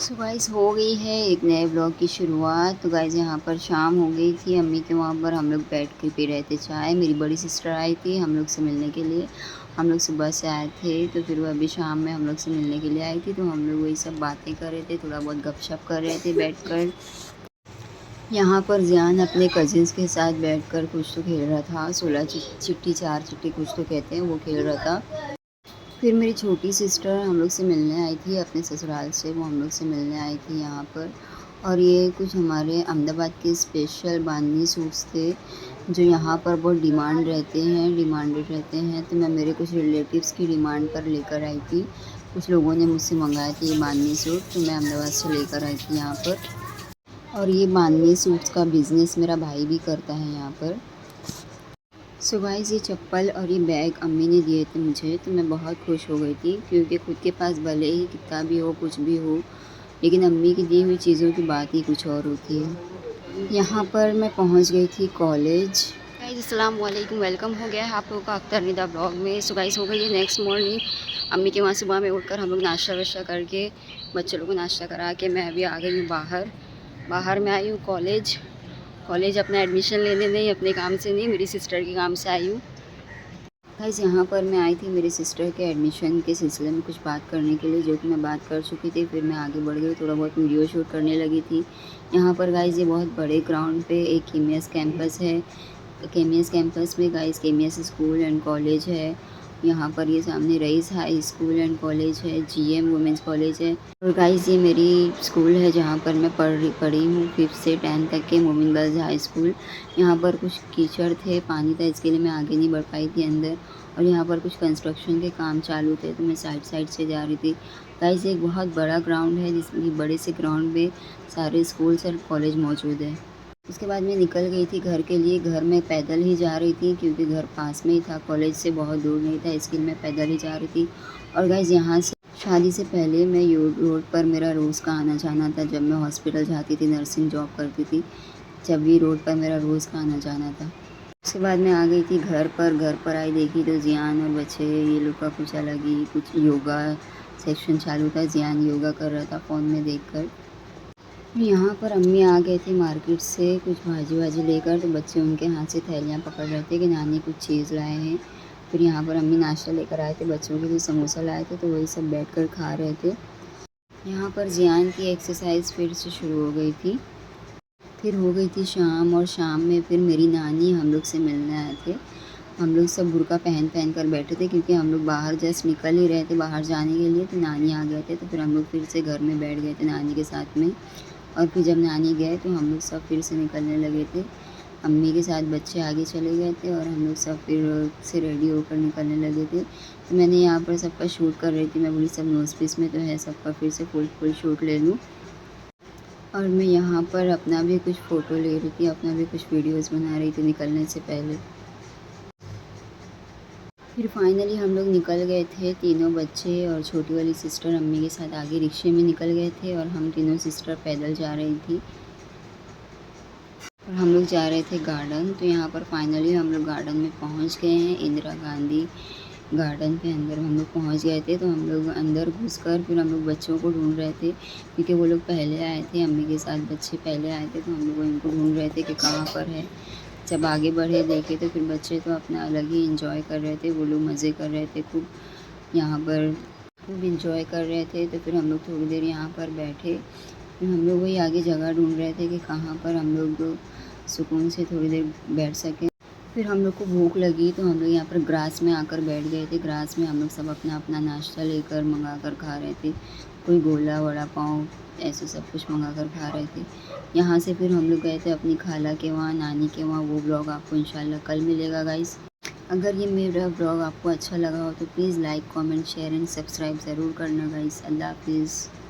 So guys हो गई है एक नए ब्लॉग की शुरुआत। तो गाइस यहाँ पर शाम हो गई थी, अम्मी के वहाँ पर हम लोग बैठ के पी रहे थे चाय। मेरी बड़ी सिस्टर आई थी हम लोग से मिलने के लिए। हम लोग सुबह से आए थे तो फिर वो अभी शाम में हम लोग से मिलने के लिए आई थी। तो हम लोग वही सब बातें कर रहे थे, थोड़ा बहुत गपशप कर रहे थे बैठकर। यहाँ पर जियान अपने कजिन्स के साथ बैठकर कुछ तो खेल रहा था, 16 चिट्ठी 4 चिट्ठी कुछ तो कहते हैं, वो खेल रहा था। फिर मेरी छोटी सिस्टर हम लोग से मिलने आई थी अपने ससुराल से, वो हम लोग से मिलने आई थी यहाँ पर। और ये कुछ हमारे अहमदाबाद के स्पेशल बांधनी सूट्स थे जो यहाँ पर बहुत डिमांडेड रहते हैं। तो मैं मेरे कुछ रिलेटिव्स की डिमांड पर लेकर आई थी। कुछ लोगों ने मुझसे मंगाए थे ये बांधनी सूट, तो मैं अहमदाबाद से लेकर आई थी यहाँ पर। और ये बांधनी सूट्स का बिज़नेस मेरा भाई भी करता है यहाँ पर। सो गाइस ये चप्पल और ये बैग अम्मी ने दिए थे मुझे, तो मैं बहुत खुश हो गई थी, क्योंकि खुद के पास भले ही कितना भी हो कुछ भी हो, लेकिन अम्मी की दी हुई चीज़ों की बात ही कुछ और होती है। यहाँ पर मैं पहुँच गई थी कॉलेज। गाइस अस्सलाम वालेकुम, वेलकम हो गया है आप लोगों का अख्तर निदा ब्लॉग में। सो गाइस हो गई है नेक्स्ट मॉर्निंग। अम्मी के वहाँ सुबह में उठकर हम लोग नाश्ता वाश्ता करके बच्चे लोगों को नाश्ता करा के मैं अभी आ गई हूँ बाहर में आई हूँ कॉलेज अपना एडमिशन लेने, नहीं अपने काम से नहीं, मेरी सिस्टर के काम से आई हूँ। गाइस यहाँ पर मैं आई थी मेरी सिस्टर के एडमिशन के सिलसिले में कुछ बात करने के लिए, जो कि मैं बात कर चुकी थी। फिर मैं आगे बढ़ गई, थोड़ा बहुत वीडियो शूट करने लगी थी। यहाँ पर गाइस ये बहुत बड़े ग्राउंड पे एक केमियस कैंपस है। केमियस कैंपस में गाइस केमियस स्कूल एंड कॉलेज है। यहाँ पर ये सामने rice high school and college है, जीएम वुमेंस कॉलेज है। और गाइस ये मेरी स्कूल है जहाँ पर मैं पढ़ी हूँ 5th से 10th तक के मोमिन गर्ल्स हाई स्कूल। यहाँ पर कुछ कीचड़ थे, पानी था, इसके लिए मैं आगे नहीं बढ़ पाई थी अंदर। और यहाँ पर कुछ कंस्ट्रक्शन के काम चालू थे, तो मैं साइड से जा रही थी। गाइस एक बहुत बड़ा ग्राउंड है, जिसमें बड़े से ग्राउंड में सारे स्कूल्स और कॉलेज मौजूद है। उसके बाद मैं निकल गई थी घर के लिए। घर में पैदल ही जा रही थी, क्योंकि घर पास में ही था, कॉलेज से बहुत दूर नहीं था, इसके लिए मैं पैदल ही जा रही थी। और गाइस यहाँ से शादी से पहले मैं रोड पर मेरा रोज़ का आना जाना था। जब मैं हॉस्पिटल जाती थी, नर्सिंग जॉब करती थी, जब भी रोड पर मेरा रोज़ का आना जाना था। उसके बाद मैं आ गई थी घर पर आई, देखी तो जियान और बच्चे ये लोग का कुछ अलग ही कुछ योगा सेक्शन चालू था। जियान योगा कर रहा था फ़ोन में देखकर। यहाँ पर अम्मी आ गए थे मार्केट से कुछ भाजी वाजी लेकर, तो बच्चे उनके हाथ से थैलियाँ पकड़ रहे थे कि नानी कुछ चीज़ लाए हैं। फिर यहाँ पर अम्मी नाश्ता लेकर आए थे, बच्चों के लिए समोसा लाए थे, तो वही सब बैठकर खा रहे थे। यहाँ पर जियान की एक्सरसाइज फिर से शुरू हो गई थी। फिर हो गई थी शाम, और शाम में फिर मेरी नानी हम लोग से मिलने आए थे। हम लोग सब बुर्का पहन कर बैठे थे, क्योंकि हम लोग बाहर जस्ट निकल ही रहे थे बाहर जाने के लिए, तो नानी आ गए थे। तो फिर हम लोग फिर से घर में बैठ गए थे नानी के साथ में। और फिर जब नानी गए तो हम लोग सब फिर से निकलने लगे थे। अम्मी के साथ बच्चे आगे चले गए थे और हम लोग सब फिर से रेडी होकर निकलने लगे थे। तो मैंने यहाँ पर सबका शूट कर रही थी, मैं बोली सब नोज़ पीस में तो है, सबका फिर से फुल शूट ले लूँ। और मैं यहाँ पर अपना भी कुछ फ़ोटो ले रही थी, अपना भी कुछ वीडियोज़ बना रही थी निकलने से पहले। फिर फाइनली हम लोग निकल गए थे, तीनों बच्चे और छोटी वाली सिस्टर अम्मी के साथ आगे रिक्शे में निकल गए थे, और हम तीनों सिस्टर पैदल जा रही थी। और हम लोग जा रहे थे गार्डन। तो यहाँ पर फाइनली हम लोग गार्डन में पहुँच गए हैं, इंदिरा गांधी गार्डन के अंदर हम लोग पहुँच गए थे। तो हम लोग अंदर घुसकर फिर हम लोग बच्चों को ढूंढ रहे थे, क्योंकि वो लोग पहले आए थे, अम्मी के साथ बच्चे पहले आए थे, तो हम लोग इनको ढूंढ रहे थे कि कहाँ पर है। जब आगे बढ़े देखे तो फिर बच्चे तो अपना अलग ही इंजॉय कर रहे थे, वो लोग मज़े कर रहे थे खूब, यहाँ पर खूब इंजॉय कर रहे थे। तो फिर हम लोग थोड़ी देर यहाँ पर बैठे, फिर हम लोग वही आगे जगह ढूंढ रहे थे कि कहाँ पर हम लोग सुकून से थोड़ी देर बैठ सकें। फिर हम लोग को भूख लगी, तो हम लोग यहाँ पर ग्रास में आकर बैठ गए थे। ग्रास में हम लोग सब अपना अपना नाश्ता लेकर मंगा कर खा रहे थे, कोई गोला वड़ा पाव ऐसे सब कुछ मंगा कर खा रहे थे। यहाँ से फिर हम लोग गए थे अपनी खाला के वहाँ, नानी के वहाँ। वो ब्लॉग आपको इंशाल्लाह कल मिलेगा गाइस। अगर ये मेरा ब्लॉग आपको अच्छा लगा हो तो please like comment share and subscribe ज़रूर करना गाइस। अल्लाह हाफिज़।